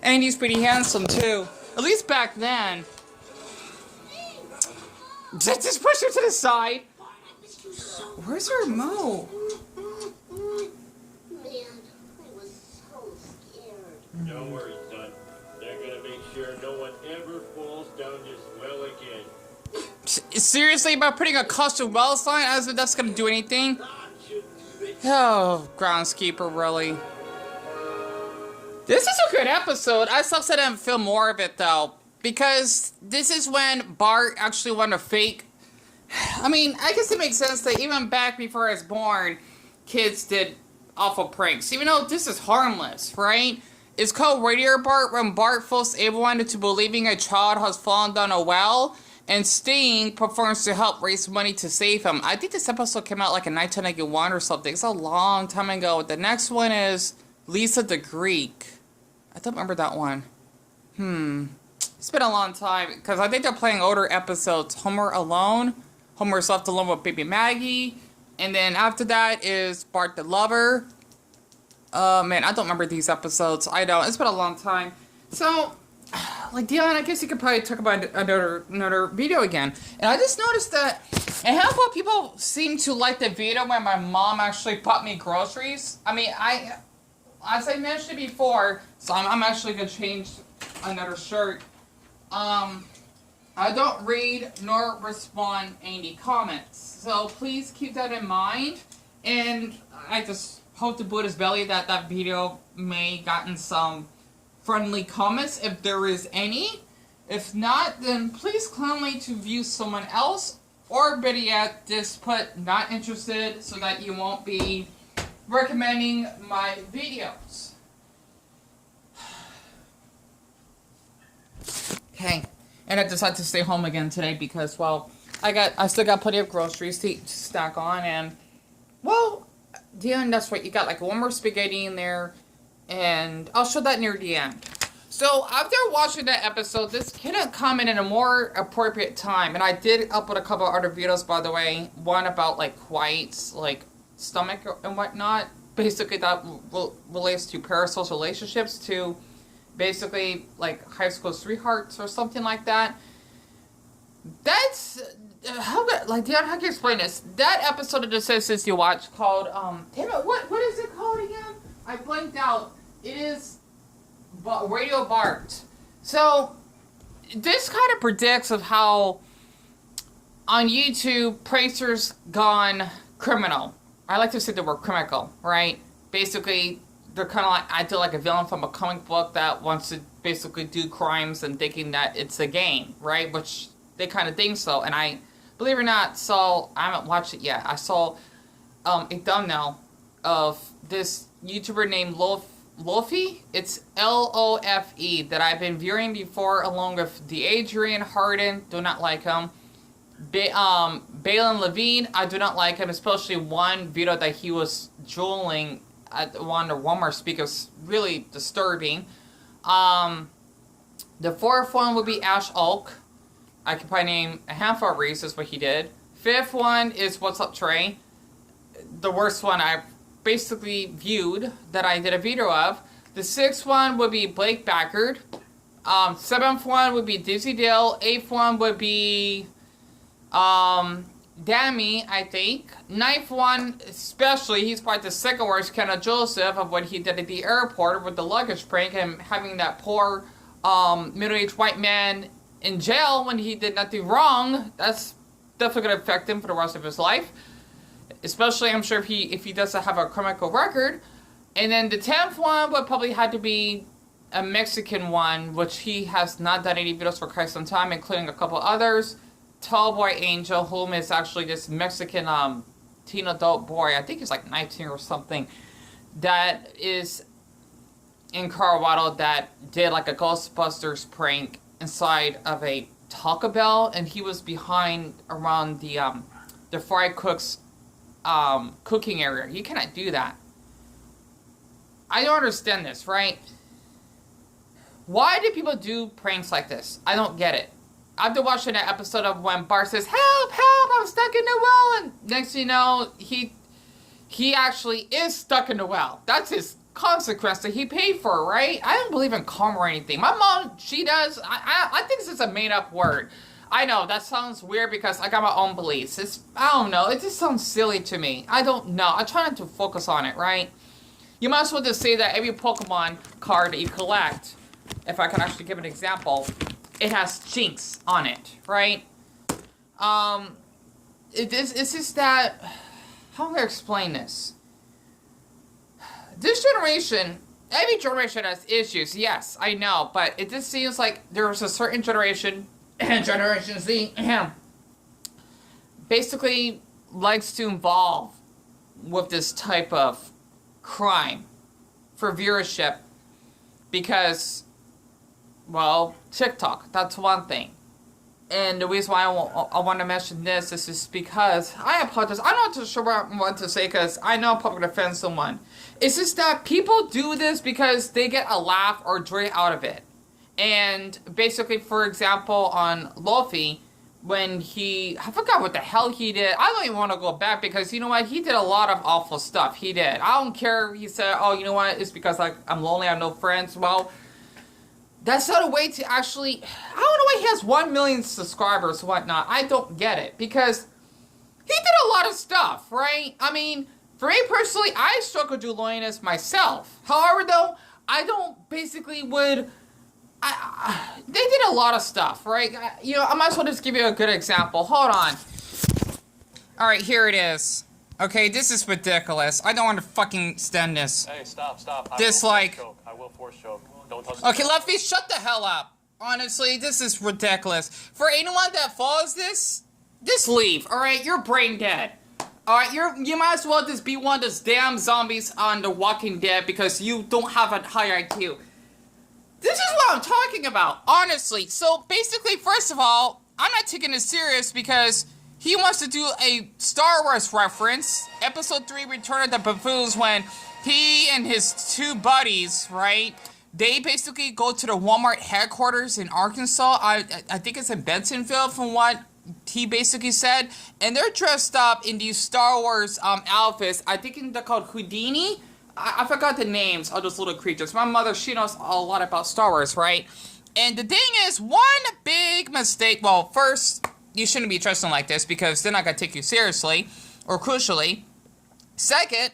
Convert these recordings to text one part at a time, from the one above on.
And he's pretty handsome too. At least back then. Just push her to the side. Where's her remote? Man, I was so scared. Don't worry, son. They're gonna make sure no one ever falls down this well again. Seriously, about putting a custom well sign as if that's gonna do anything? Oh, groundskeeper, really. This is a good episode. I still said I didn't film more of it though, because this is when Bart actually went to fake. I mean, I guess it makes sense that even back before I was born, kids did awful pranks. Even though this is harmless, right? It's called Radio Bart when Bart fools everyone into believing a child has fallen down a well, and Sting performs to help raise money to save him. I think this episode came out like in 1991 or something. It's a long time ago. The next one is Lisa the Greek. I don't remember that one. It's been a long time, because I think they're playing older episodes. Homer Alone. Homer's left alone with baby Maggie. And then after that is Bart the Lover. Man, I don't remember these episodes. I don't. It's been a long time. So, like, Dion, I guess you could probably talk about another video again. And I just noticed that a handful of people seem to like the video when my mom actually bought me groceries. I mean, as I mentioned before, so I'm actually going to change another shirt. I don't read nor respond any comments. So please keep that in mind. And I just hope to Buddha's belly that that video may gotten some friendly comments if there is any. If not, then please kindly to view someone else, or better yet, just put not interested so that you won't be recommending my videos. Okay, and I decided to stay home again today because, well, I still got plenty of groceries to stack on, and, well, Dion, that's right, you got like one more spaghetti in there, and I'll show that near the end. So, after watching that episode, this couldn't come in a more appropriate time, and I did upload a couple other videos, by the way, one about, like, White's, like, stomach and whatnot, basically that relates to parasocial relationships, to basically like high school sweethearts or something like that. That's how can you explain this? That episode of The Simpsons you watch called damn it, what is it called again? I blanked out. It is Radio Bart. So this kind of predicts of how on YouTube pranksters gone criminal. I like to say the word criminal, right? Basically, they're kind of like acting like a villain from a comic book that wants to basically do crimes and thinking that it's a game, right? Which they kind of think so. And I, believe it or not, I haven't watched it yet. I saw a thumbnail of this YouTuber named Lofe. It's Lofe that I've been viewing before along with the Adrian Harden. Do not like him. Balin Levine, I do not like him, especially one video that he was drooling at one of Walmart speakers, really disturbing. The fourth one would be Ash Oak. I could probably name a handful of reasons what he did. Fifth one is What's Up Trey. The worst one I basically viewed that I did a video of. The sixth one would be Blake Backard. Seventh one would be Dizzy Dale. Eighth one would be Dammy, I think. Ninth one, especially, he's probably the second worst, Kenna Joseph, of what he did at the airport with the luggage prank and having that poor middle-aged white man in jail when he did nothing wrong. That's definitely going to affect him for the rest of his life. Especially, I'm sure, if he doesn't have a criminal record. And then the 10th one would probably have to be a Mexican one, which he has not done any videos for quite some time, including a couple others. Tall Boy Angel, whom is actually this Mexican teen adult boy, I think he's like 19 or something, that is in Colorado that did like a Ghostbusters prank inside of a Taco Bell, and he was behind around the fry cook's cooking area. You cannot do that. I don't understand this, right? Why do people do pranks like this? I don't get it. After watching that episode of when Bart says, "Help, help, I'm stuck in the well," and next thing you know, he actually is stuck in the well. That's his consequence that he paid for, right? I don't believe in karma or anything. My mom, she does. I think this is a made-up word. I know, that sounds weird because I got my own beliefs. I don't know, it just sounds silly to me. I don't know. I try not to focus on it, right? You might as well just say that every Pokemon card that you collect, if I can actually give an example, it has jinx on it, right? It's just that, how do I explain this? This generation, every generation has issues, yes, I know, but it just seems like there's a certain generation, Generation Z, basically likes to involve with this type of crime for viewership because, well, TikTok, that's one thing. And the reason why I want to mention this is just because, I apologize, I'm not too sure what I want to say because I know I'm probably going to offend someone. It's just that people do this because they get a laugh or joy out of it. And basically, for example, on Lofe, when I forgot what the hell he did. I don't even want to go back because, you know what, he did a lot of awful stuff. He did. I don't care. He said, oh, you know what, it's because like I'm lonely, I have no friends. Well, that's not a way to actually, I don't know why he has 1 million subscribers and whatnot. I don't get it because he did a lot of stuff, right? I mean, for me personally, I struggle with loneliness myself. However, though, I don't basically would... they did a lot of stuff, right? You know, I might as well just give you a good example. Hold on. Alright, here it is. Okay, this is ridiculous. I don't want to fucking stand this. Hey, stop. Dislike. I will force choke. Don't touch Okay, Lofe, shut the hell up. Honestly, this is ridiculous. For anyone that follows this, just leave, alright? You're brain dead. Alright, you might as well just be one of those damn zombies on The Walking Dead because you don't have a high IQ. This is what I'm talking about, honestly. So, basically, first of all, I'm not taking this serious because he wants to do a Star Wars reference. Episode 3, Return of the Buffoons, when he and his two buddies, right, they basically go to the Walmart headquarters in Arkansas. I think it's in Bentonville, from what he basically said. And they're dressed up in these Star Wars outfits. I think they're called Houdini. I forgot the names of those little creatures. My mother, she knows a lot about Star Wars, right? And the thing is, one big mistake. Well, first, you shouldn't be dressing like this because they're not going to take you seriously or crucially. Second,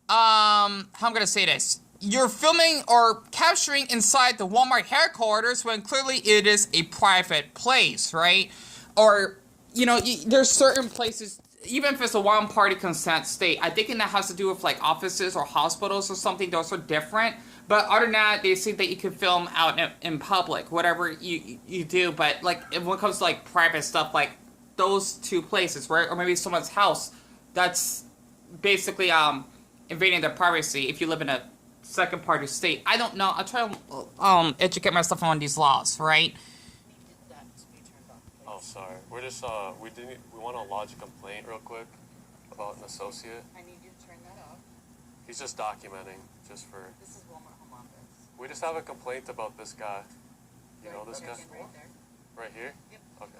how am I going to say this? You're filming or capturing inside the Walmart headquarters when clearly it is a private place, right? Or, you know, there's certain places... Even if it's a one-party consent state, I think that has to do with, like, offices or hospitals or something. Those are different. But other than that, they say that you can film out in public, whatever you do. But, like, when it comes to, like, private stuff, like, those two places, right? Or maybe someone's house, that's basically invading their privacy if you live in a second-party state. I don't know. I try to educate myself on these laws, right? Oh, sorry. We're just, we want to lodge a complaint real quick about an associate. I need you to turn that off. He's just documenting, just for... This is Walmart Home Office. We just have a complaint about this guy. You know this guy? Right there. Right here? Yep. Okay.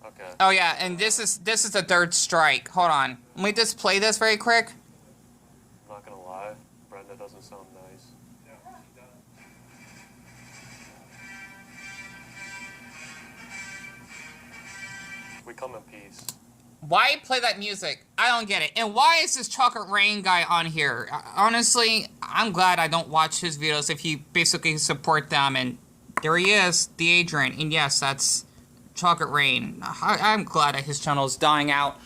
Okay. Oh yeah, and this is the third strike. Hold on. Let me just play this very quick. I'm not gonna lie, Brenda doesn't sound nice. We come in peace. Why play that music? I don't get it. And why is this Chocolate Rain guy on here? Honestly, I'm glad I don't watch his videos if you basically support them. And there he is, the Adrian. And yes, that's Chocolate Rain. I'm glad that his channel is dying out.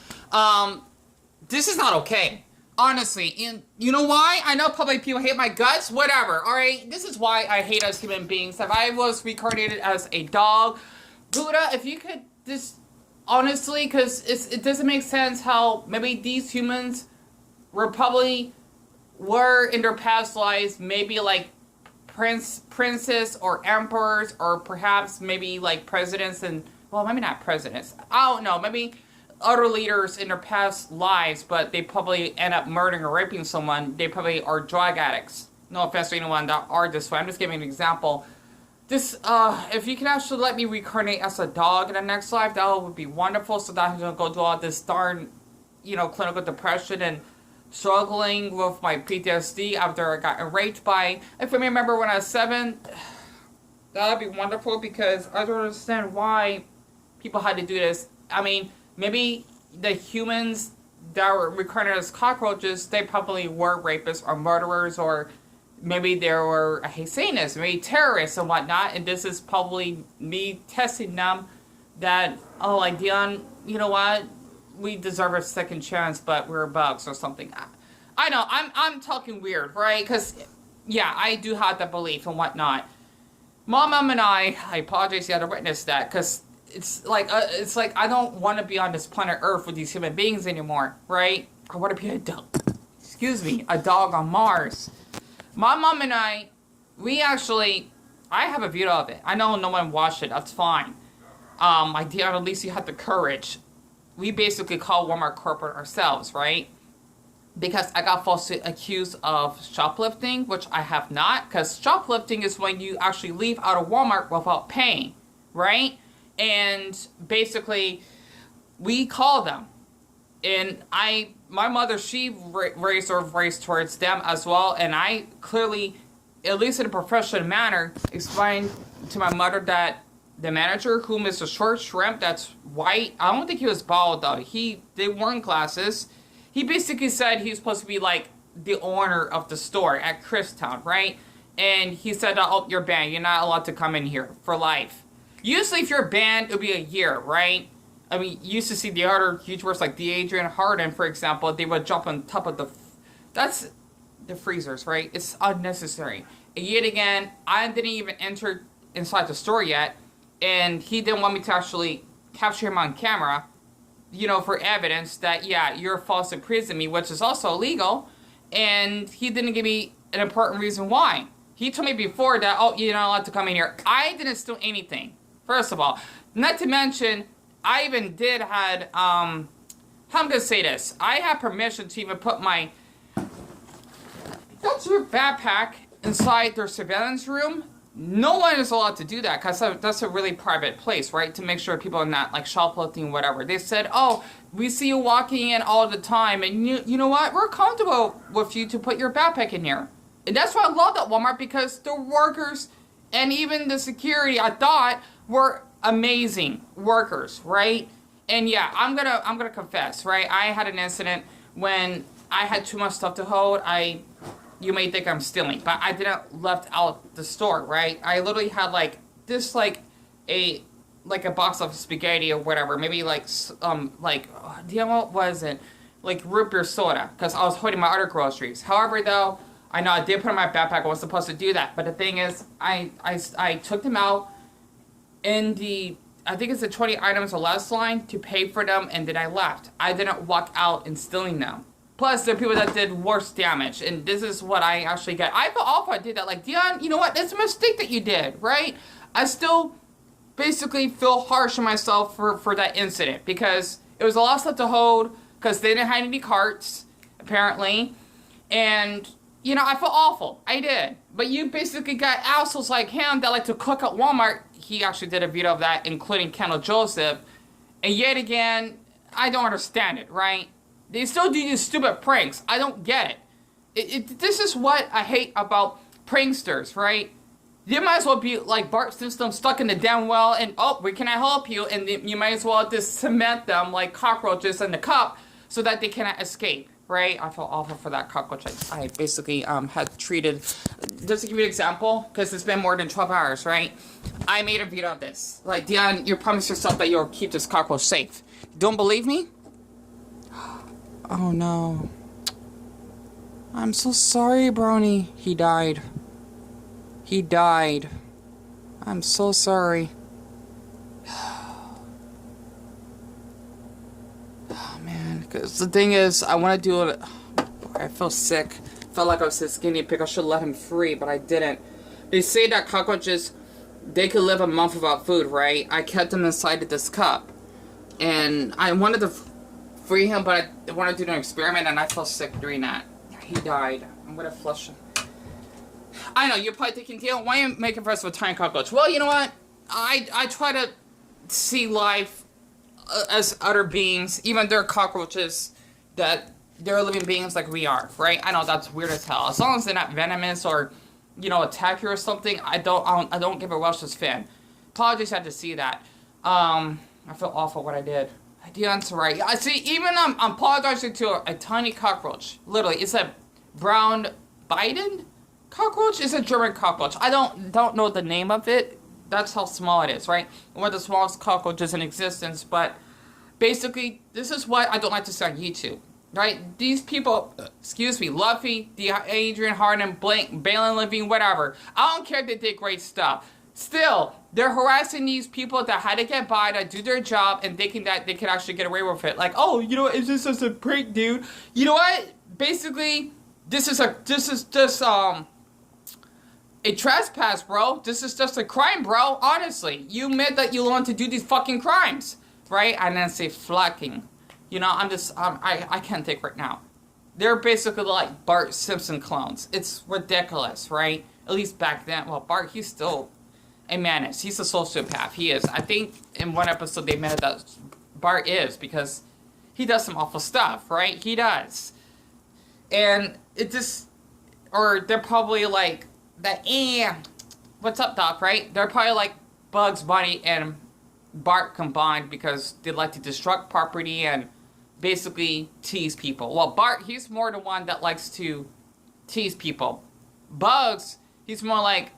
This is not okay. Honestly. And you know why? I know probably people hate my guts. Whatever. Alright? This is why I hate us human beings. If I was reincarnated as a dog, Buddha, if you could just... Honestly, because it doesn't make sense how maybe these humans were in their past lives maybe like princess or emperors or perhaps maybe like presidents and, well, maybe not presidents. I don't know, maybe other leaders in their past lives, but they probably end up murdering or raping someone. They probably are drug addicts. No offense to anyone that are this way. I'm just giving an example. This, if you can actually let me reincarnate as a dog in the next life, that would be wonderful, so that I don't go through all this darn, you know, clinical depression and struggling with my PTSD after I got raped by, if I remember when I was 7, that would be wonderful because I don't understand why people had to do this. I mean, maybe the humans that were reincarnated as cockroaches, they probably were rapists or murderers, or maybe they were, I hate saying this, maybe terrorists and whatnot, and this is probably me testing them that, oh, like, Dion, you know what? We deserve a second chance, but we're bugs or something. I know, I'm talking weird, right? Because, yeah, I do have that belief and whatnot. Mom and I apologize you had to witness that, because it's like I don't want to be on this planet Earth with these human beings anymore, right? I want to be a dog. Excuse me, a dog on Mars. My mom and I have a video of it. I know no one watched it. That's fine. At least you had the courage. We basically call Walmart corporate ourselves, right? Because I got falsely accused of shoplifting, which I have not. Because shoplifting is when you actually leave out of Walmart without paying, right? And basically, we call them. And my mother, she raised her voice towards them as well. And I clearly, at least in a professional manner, explained to my mother that the manager, whom is a short shrimp that's white, I don't think he was bald though. They weren't glasses. He basically said he was supposed to be like the owner of the store at Christown, right? And he said, oh, you're banned. You're not allowed to come in here for life. Usually if you're banned, it'll be a year, right? I mean, you used to see the other YouTubers like the Adrian Harden, for example, they would jump on top of that's the freezers, right? It's unnecessary. And yet again, I didn't even enter inside the store yet, and he didn't want me to actually capture him on camera, you know, for evidence that, yeah, you're false imprisoning me, which is also illegal, and he didn't give me an important reason why. He told me before that, oh, you're not allowed to come in here. I didn't steal anything, first of all. Not to mention, I even how I'm going to say this. I have permission to even put my backpack inside their surveillance room. No one is allowed to do that because that's a really private place, right? To make sure people are not like shoplifting, whatever. They said, oh, we see you walking in all the time, and you know what? We're comfortable with you to put your backpack in here. And that's why I love that Walmart, because the workers and even the security, I thought, were amazing workers, right? And yeah, I'm gonna confess, right? I had an incident when I had too much stuff to hold. You may think I'm stealing, but I didn't left out the store, right? I literally had like this, like a box of spaghetti or whatever, maybe like what was it? Like root beer soda, because I was holding my other groceries. However, though, I know I did put in my backpack. I was supposed to do that, but the thing is, I took them out in I think it's the 20 items or less line to pay for them, and then I left. I didn't walk out and stealing them. Plus, there are people that did worse damage, and this is what I actually got. I feel awful I did that. Like, Dion, you know what? It's a mistake that you did, right? I still basically feel harsh on myself for that incident, because it was a lot of stuff to hold, because they didn't have any carts, apparently, and, you know, I feel awful. I did. But you basically got assholes like him that like to cook at Walmart. He actually did a video of that, including Kendall Joseph, and yet again, I don't understand it, right? They still do these stupid pranks. I don't get it. This is what I hate about pranksters, right? You might as well be like Bart Simpson stuck in the damn well and, oh, where can I help you? And you might as well just cement them like cockroaches in the cup so that they cannot escape, right? I feel awful for that cockroach. I basically had treated, just to give you an example, because it's been more than 12 hours, right? I made a video of this. Like, Dion, you promised yourself that you'll keep this cockroach safe. Don't believe me? Oh no. I'm so sorry, Brony. He died. He died. I'm so sorry. Oh man, because the thing is, I want to do it. I feel sick. Felt like I was his guinea pig. I should let him free, but I didn't. They say that cockroaches, they could live a month without food, right? I kept them inside of this cup. And I wanted to free him, but I wanted to do an experiment, and I felt sick doing that. He died. I'm gonna flush him. I know, you're probably thinking, Dale, why are you making fun of a tiny cockroach? Well, you know what? I try to see life as other beings, even there are cockroaches that they're living beings like we are, right? I know that's weird as hell. As long as they're not venomous or, you know, attack you or something, I don't give a Welsh's fan. Apologies, I had to see that. I feel awful what I did. Dion's right. I see. Even I'm apologizing to a tiny cockroach. Literally, it's a brown Biden cockroach. It's a German cockroach. I don't know the name of it. That's how small it is, right? One of the smallest cockroaches in existence. But basically, this is what I don't like to see on YouTube, right? These people, excuse me, Lofe, Adrian Harden, Blank, Balin Levine, whatever. I don't care if they did great stuff. Still, they're harassing these people that had to get by, that do their job, and thinking that they can actually get away with it. Like, oh, you know what? It's just a prank, dude. You know what? Basically, this is just a trespass, bro. This is just a crime, bro. Honestly, you admit that you want to do these fucking crimes, right? And then say fucking. You know, I can't think right now. They're basically like Bart Simpson clones. It's ridiculous, right? At least back then. Well, Bart, he's still a menace. He's a sociopath. He is. I think in one episode they admitted that Bart is, because he does some awful stuff, right? He does. And it just, or they're probably like that, what's up, Doc, right? They're probably like Bugs Bunny and Bart combined, because they like to destruct property and basically tease people. Well, Bart, he's more the one that likes to tease people. Bugs, he's more like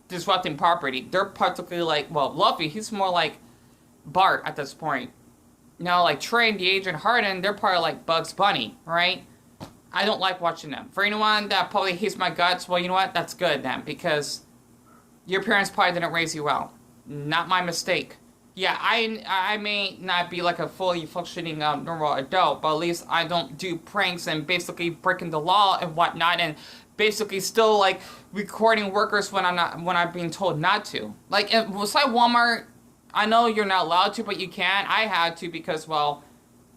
disrupting property. They're particularly like, well, Lofe, he's more like Bart at this point. Now, like Trey and the Agent Harden, they're probably like Bugs Bunny, right? I don't like watching them. For anyone that probably hates my guts, well, you know what? That's good then, because your parents probably didn't raise you well. Not my mistake. Yeah, I may not be like a fully functioning normal adult, but at least I don't do pranks and basically breaking the law and whatnot, and basically still like recording workers when I'm being told not to. Like, was I Walmart? I know you're not allowed to, but you can. I had to because, well,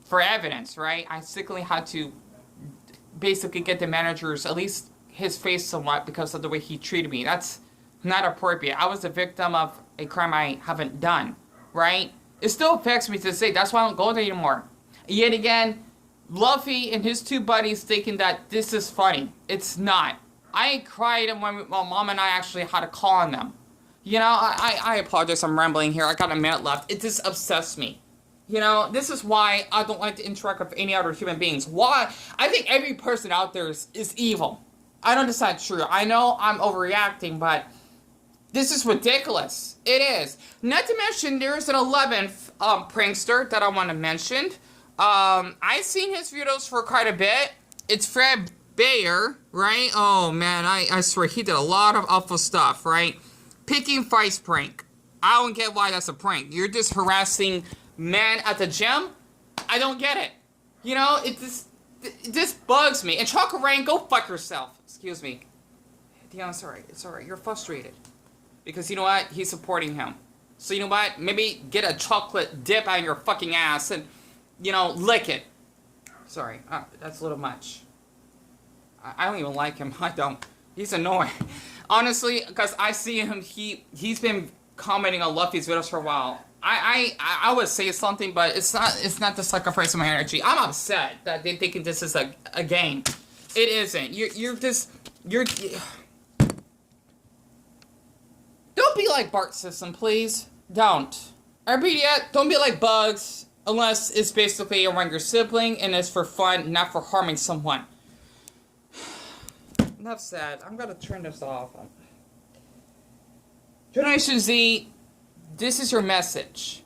for evidence, right? I simply had to basically get the managers, at least his face somewhat, because of the way he treated me. That's not appropriate. I was a victim of a crime I haven't done, right? It still affects me to this day. That's why I don't go there anymore. Yet again, Lofe and his two buddies thinking that this is funny. It's not. I cried when my mom and I actually had to call on them. You know, I apologize, I'm rambling here. I got a minute left. It just obsessed me. You know, this is why I don't like to interact with any other human beings. Why? I think every person out there is evil. I know that's not true. I know I'm overreacting, but this is ridiculous. It is. Not to mention, there's an 11th prankster that I want to mention. I've seen his videos for quite a bit. It's Fred Bayer, right? Oh, man, I swear, he did a lot of awful stuff, right? Picking fights prank. I don't get why that's a prank. You're just harassing men at the gym? I don't get it. You know, it just bugs me. And Chocolate Rain, go fuck yourself. Excuse me. Dion, it's alright. It's alright. You're frustrated. Because you know what? He's supporting him. So you know what? Maybe get a chocolate dip out of your fucking ass and, you know, lick it. Sorry. That's a little much. I don't even like him. I don't. He's annoying. Honestly, because I see him, he's been commenting on Lofe's videos for a while. I would say something, but it's not the sacrifice of my energy. I'm upset that they're thinking this is a game. It isn't. You're don't be like Bart Simpson, please. Don't. I repeat it, don't be like Bugs, unless it's basically around your sibling and it's for fun, not for harming someone. Enough said. I'm gonna turn this off. Generation Z, this is your message.